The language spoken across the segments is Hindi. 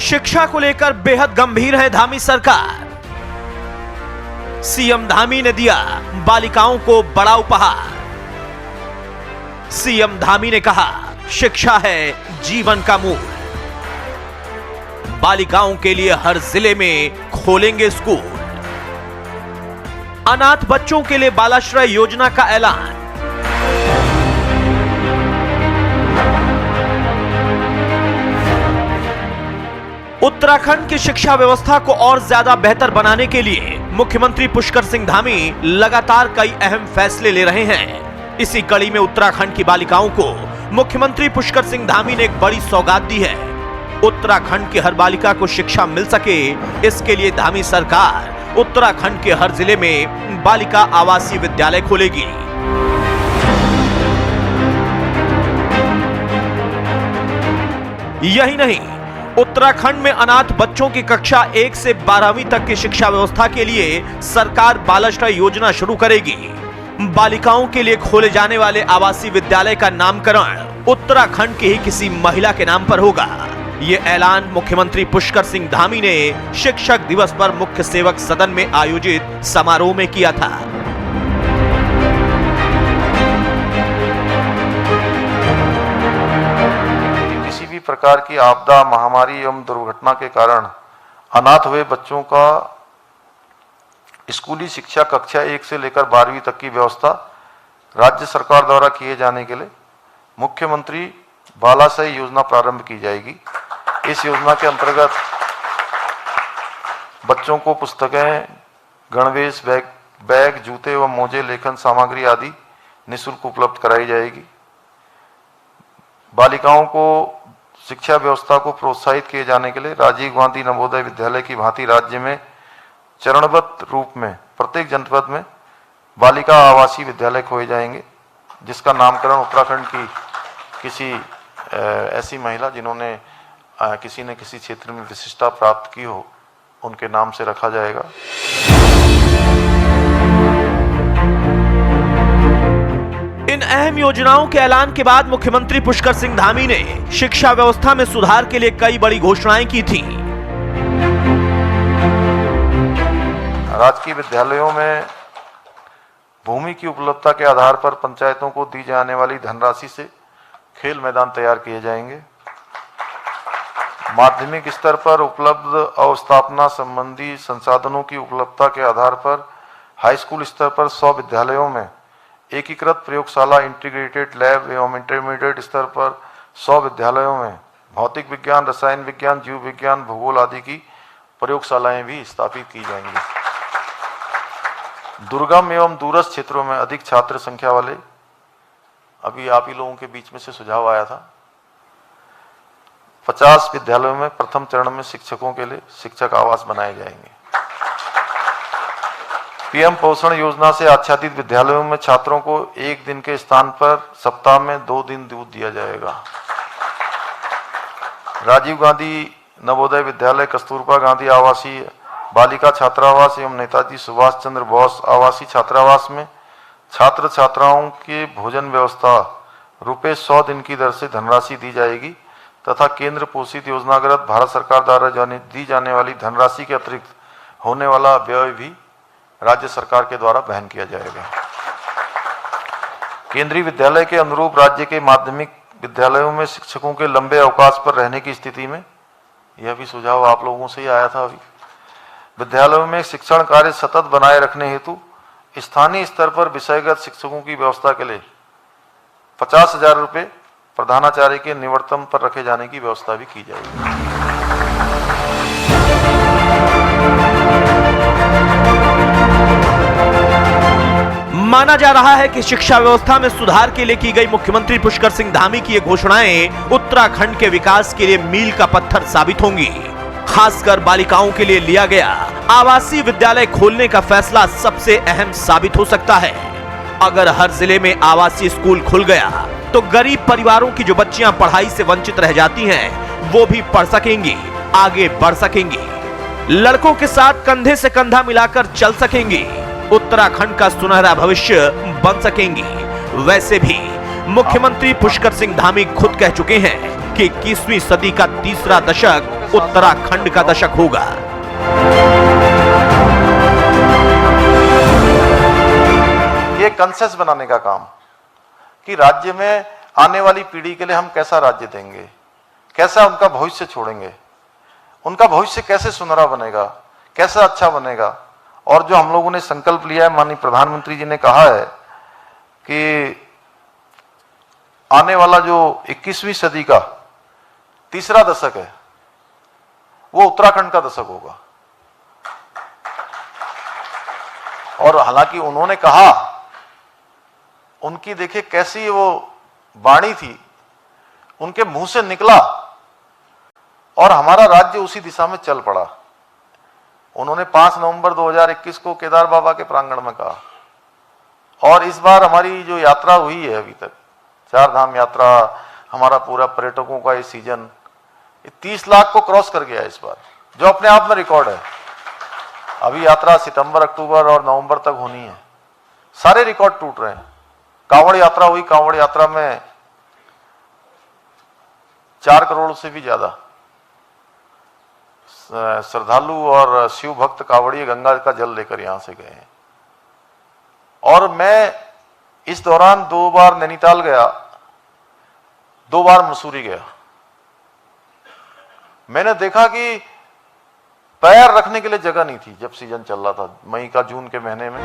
शिक्षा को लेकर बेहद गंभीर है धामी सरकार। सीएम धामी ने दिया बालिकाओं को बड़ा उपहार। सीएम धामी ने कहा, शिक्षा है जीवन का मूल। बालिकाओं के लिए हर जिले में खोलेंगे स्कूल। अनाथ बच्चों के लिए बालाश्रय योजना का ऐलान। उत्तराखंड की शिक्षा व्यवस्था को और ज्यादा बेहतर बनाने के लिए मुख्यमंत्री पुष्कर सिंह धामी लगातार कई अहम फैसले ले रहे हैं। इसी कड़ी में उत्तराखंड की बालिकाओं को मुख्यमंत्री पुष्कर सिंह धामी ने एक बड़ी सौगात दी है। उत्तराखंड की हर बालिका को शिक्षा मिल सके, इसके लिए धामी सरकार उत्तराखंड के हर जिले में बालिका आवासीय विद्यालय खोलेगी। यही नहीं, उत्तराखंड में अनाथ बच्चों की कक्षा 1 से 12वीं तक की शिक्षा व्यवस्था के लिए सरकार बालाश्रय योजना शुरू करेगी। बालिकाओं के लिए खोले जाने वाले आवासीय विद्यालय का नामकरण उत्तराखंड की ही किसी महिला के नाम पर होगा। ये ऐलान मुख्यमंत्री पुष्कर सिंह धामी ने शिक्षक दिवस पर मुख्य सेवक सदन में आयोजित समारोह में किया था। किसी भी प्रकार की आपदा, महामारी एवं दुर्घटना के कारण अनाथ हुए बच्चों का स्कूली शिक्षा कक्षा 1 से लेकर 12वीं तक की व्यवस्था राज्य सरकार द्वारा किए जाने के लिए मुख्यमंत्री बालाश्रय योजना प्रारंभ की जाएगी। इस योजना के अंतर्गत बच्चों को पुस्तकें, गणवेश, बैग, जूते एवं मोजे, लेखन सामग्री आदि निःशुल्क उपलब्ध कराई जाएगी। बालिकाओं को शिक्षा व्यवस्था को प्रोत्साहित किए जाने के लिए राजीव गांधी नवोदय विद्यालय की भांति राज्य में चरणबद्ध रूप में प्रत्येक जनपद में बालिका आवासीय विद्यालय खोले जाएंगे, जिसका नामकरण उत्तराखंड की किसी ऐसी महिला जिन्होंने किसी न किसी क्षेत्र में विशिष्टता प्राप्त की हो, उनके नाम से रखा जाएगा। इन अहम योजनाओं के ऐलान के बाद मुख्यमंत्री पुष्कर सिंह धामी ने शिक्षा व्यवस्था में सुधार के लिए कई बड़ी घोषणाएं की थी। राजकीय विद्यालयों में भूमि की उपलब्धता के आधार पर पंचायतों को दी जाने वाली धनराशि से खेल मैदान तैयार किए जाएंगे। माध्यमिक स्तर पर उपलब्ध अवस्थापना संबंधी संसाधनों की उपलब्धता के आधार पर हाई स्कूल स्तर पर 100 विद्यालयों में एकीकृत प्रयोगशाला, इंटीग्रेटेड लैब एवं इंटरमीडिएट स्तर पर 100 विद्यालयों में भौतिक विज्ञान, रसायन विज्ञान, जीव विज्ञान, भूगोल आदि की प्रयोगशालाएं भी स्थापित की जाएंगी। दुर्गम एवं दूरस्थ क्षेत्रों में अधिक छात्र संख्या वाले, अभी आप ही लोगों के बीच में से सुझाव आया था, 50 विद्यालयों में प्रथम चरण में शिक्षकों के लिए शिक्षक आवास बनाए जाएंगे। पीएम पोषण योजना से आच्छादित विद्यालयों में छात्रों को 1 दिन के स्थान पर सप्ताह में 2 दिन दूध दिया जाएगा। राजीव गांधी नवोदय विद्यालय, कस्तूरबा गांधी आवासीय बालिका छात्रावास एवं नेताजी सुभाष चंद्र बोस आवासीय छात्रावास में छात्र छात्राओं के भोजन व्यवस्था ₹100 दिन की दर से धनराशि दी जाएगी तथा केंद्र पोषित योजनागत भारत सरकार द्वारा दी जाने वाली धनराशि के अतिरिक्त होने वाला व्यय भी राज्य सरकार के द्वारा वहन किया जाएगा। केंद्रीय विद्यालय के अनुरूप राज्य के माध्यमिक विद्यालयों में शिक्षकों के लंबे अवकाश पर रहने की स्थिति में, यह भी सुझाव आप लोगों से ही आया था, अभी विद्यालयों में शिक्षण कार्य सतत बनाए रखने हेतु स्थानीय स्तर पर विषयगत शिक्षकों की व्यवस्था के लिए 50,000 रुपये प्रधानाचार्य के निवर्तन पर रखे जाने की व्यवस्था भी की जाएगी। माना जा रहा है कि शिक्षा व्यवस्था में सुधार के लिए की गई मुख्यमंत्री पुष्कर सिंह धामी की ये घोषणाएं उत्तराखंड के विकास के लिए मील का पत्थर साबित होंगी। खासकर बालिकाओं के लिए लिया गया आवासीय विद्यालय खोलने का फैसला सबसे अहम साबित हो सकता है। अगर हर जिले में आवासीय स्कूल खुल गया तो गरीब परिवारों की जो बच्चियां पढ़ाई से वंचित रह जाती हैं, वो भी पढ़ सकेंगी, आगे बढ़ सकेंगी, लड़कों के साथ कंधे से कंधा मिलाकर चल सकेंगी, उत्तराखंड का सुनहरा भविष्य बन सकेंगी। वैसे भी मुख्यमंत्री पुष्कर सिंह धामी खुद कह चुके हैं कि 21वीं सदी का तीसरा दशक उत्तराखंड का दशक होगा। ये कंसेंसस बनाने का काम कि राज्य में आने वाली पीढ़ी के लिए हम कैसा राज्य देंगे, कैसा उनका भविष्य छोड़ेंगे, उनका भविष्य कैसे सुनहरा बनेगा, कैसा अच्छा बनेगा। और जो हम लोगों ने संकल्प लिया है, माननीय प्रधानमंत्री जी ने कहा है कि आने वाला जो 21वीं सदी का तीसरा दशक है वो उत्तराखंड का दशक होगा। और हालांकि उन्होंने कहा, उनकी देखिए कैसी वो वाणी थी, उनके मुंह से निकला और हमारा राज्य उसी दिशा में चल पड़ा। उन्होंने 5 नवंबर 2021 को केदार बाबा के प्रांगण में कहा। और इस बार हमारी जो यात्रा हुई है अभी तक, 4 धाम यात्रा, हमारा पूरा पर्यटकों का ये सीजन 30 लाख को क्रॉस कर गया इस बार, जो अपने आप में रिकॉर्ड है। अभी यात्रा सितंबर, अक्टूबर और नवंबर तक होनी है। सारे रिकॉर्ड टूट रहे हैं। कांवड़ यात्रा हुई, कांवड़ यात्रा में 4 करोड़ से भी ज्यादा श्रद्धालु और शिव भक्त कांवड़िए गंगा का जल लेकर यहां से गए हैं। और मैं इस दौरान 2 बार नैनीताल गया, 2 बार मसूरी गया। मैंने देखा कि पैर रखने के लिए जगह नहीं थी जब सीजन चल रहा था, मई का जून के महीने में।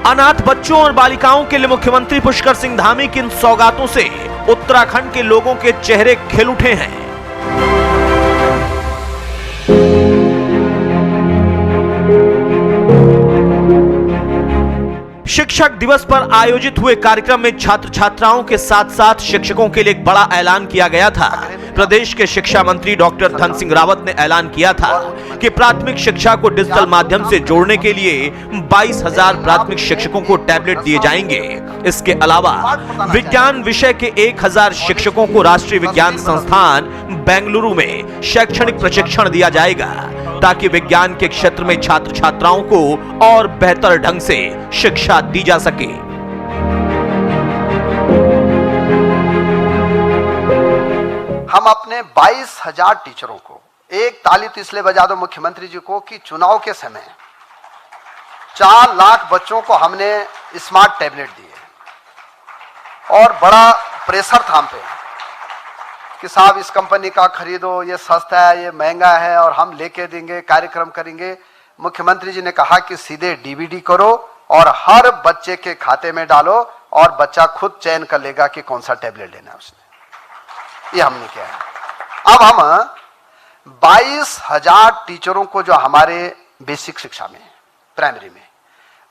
अनाथ बच्चों और बालिकाओं के लिए मुख्यमंत्री पुष्कर सिंह धामी की इन सौगातों से उत्तराखंड के लोगों के चेहरे खिल उठे हैं। शिक्षक दिवस पर आयोजित हुए कार्यक्रम में छात्र छात्राओं के साथ साथ शिक्षकों के लिए एक बड़ा ऐलान किया गया था। प्रदेश के शिक्षा मंत्री डॉक्टर धन सिंह रावत ने ऐलान किया था कि प्राथमिक शिक्षा को डिजिटल माध्यम से जोड़ने के लिए 22,000 प्राथमिक शिक्षकों को टैबलेट दिए जाएंगे। इसके अलावा विज्ञान विषय के 1,000 शिक्षकों को राष्ट्रीय विज्ञान संस्थान बेंगलुरु में शैक्षणिक प्रशिक्षण दिया जाएगा, ताकि विज्ञान के क्षेत्र में छात्र छात्राओं को और बेहतर ढंग से शिक्षा दी जा सके। हम अपने 22,000 टीचरों को, एक ताली तो इसलिए बजा दो मुख्यमंत्री जी को कि चुनाव के समय 4 लाख बच्चों को हमने स्मार्ट टैबलेट दिए और बड़ा प्रेशर था हम पे कि साहब इस कंपनी का खरीदो, ये सस्ता है, ये महंगा है और हम लेके देंगे, कार्यक्रम करेंगे। मुख्यमंत्री जी ने कहा कि सीधे डीबीडी करो और हर बच्चे के खाते में डालो और बच्चा खुद चयन कर लेगा कि कौन सा टैबलेट लेना है उसने। ये हमने किया है। अब हम 22,000 टीचरों को जो हमारे बेसिक शिक्षा में, प्राइमरी में,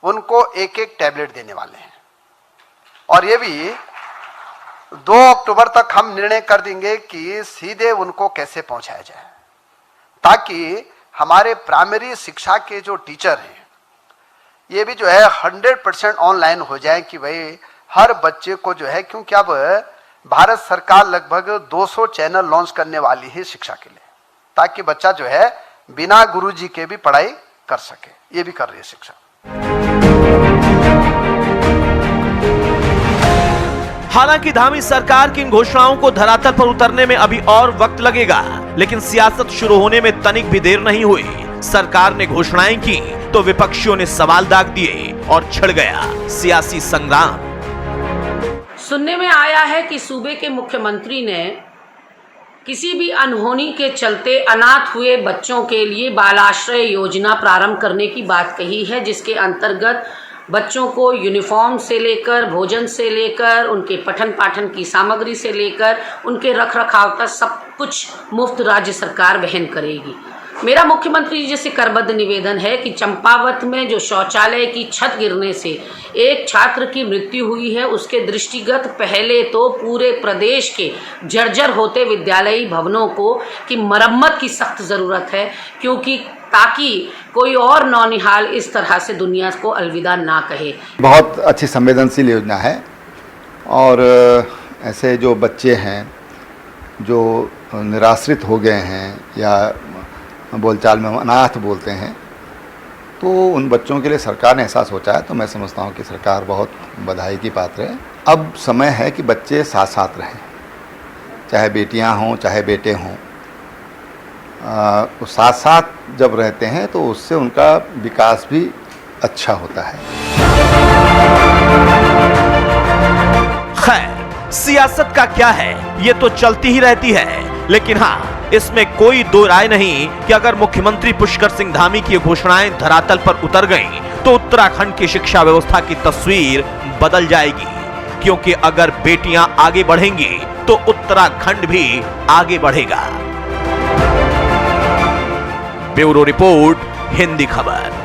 उनको एक एक टैबलेट देने वाले हैं। और ये भी 2 अक्टूबर तक हम निर्णय कर देंगे कि सीधे उनको कैसे पहुंचाया जाए, ताकि हमारे प्राइमरी शिक्षा के जो टीचर हैं ये भी जो है 100% ऑनलाइन हो जाए कि भाई हर बच्चे को जो है, क्योंकि अब भारत सरकार लगभग 200 चैनल लॉन्च करने वाली है शिक्षा के लिए, ताकि बच्चा जो है बिना गुरुजी के भी पढ़ाई कर सके। ये भी कर रही है शिक्षा। हालांकि धामी सरकार की इन घोषणाओं को धरातल पर उतरने में अभी और वक्त लगेगा, लेकिन सियासत शुरू होने में तनिक भी देर नहीं हुई। सरकार ने घोषणाएं की तो विपक्षियों ने सवाल दाग दिए और छिड़ गया सियासी संग्राम। सुनने में आया है कि सूबे के मुख्यमंत्री ने किसी भी अनहोनी के चलते अनाथ हुए बच्चों के लिए बाल आश्रय योजना प्रारंभ करने की बात कही है, जिसके अंतर्गत बच्चों को यूनिफॉर्म से लेकर, भोजन से लेकर, उनके पठन पाठन की सामग्री से लेकर, उनके रखरखाव तक सब कुछ मुफ्त राज्य सरकार वहन करेगी। मेरा मुख्यमंत्री जी से करबद्ध निवेदन है कि चंपावत में जो शौचालय की छत गिरने से एक छात्र की मृत्यु हुई है, उसके दृष्टिगत पहले तो पूरे प्रदेश के जर्जर होते विद्यालयी भवनों को की मरम्मत की सख्त ज़रूरत है, क्योंकि ताकि कोई और नौनिहाल इस तरह से दुनिया को अलविदा ना कहे। बहुत अच्छी संवेदनशील योजना है और ऐसे जो बच्चे हैं जो निराश्रित हो गए हैं या बोलचाल में अनाथ बोलते हैं, तो उन बच्चों के लिए सरकार ने ऐसा सोचा है, तो मैं समझता हूँ कि सरकार बहुत बधाई की पात्र है। अब समय है कि बच्चे साथ साथ रहें, चाहे बेटियां हों चाहे बेटे हों, वो साथ साथ जब रहते हैं तो उससे उनका विकास भी अच्छा होता है। खैर, सियासत का क्या है, ये तो चलती ही रहती है, लेकिन हाँ, इसमें कोई दो राय नहीं कि अगर मुख्यमंत्री पुष्कर सिंह धामी की घोषणाएं धरातल पर उतर गईं, तो उत्तराखंड की शिक्षा व्यवस्था की तस्वीर बदल जाएगी। क्योंकि अगर बेटियां आगे बढ़ेंगी तो उत्तराखंड भी आगे बढ़ेगा। ब्यूरो रिपोर्ट, हिंदी खबर।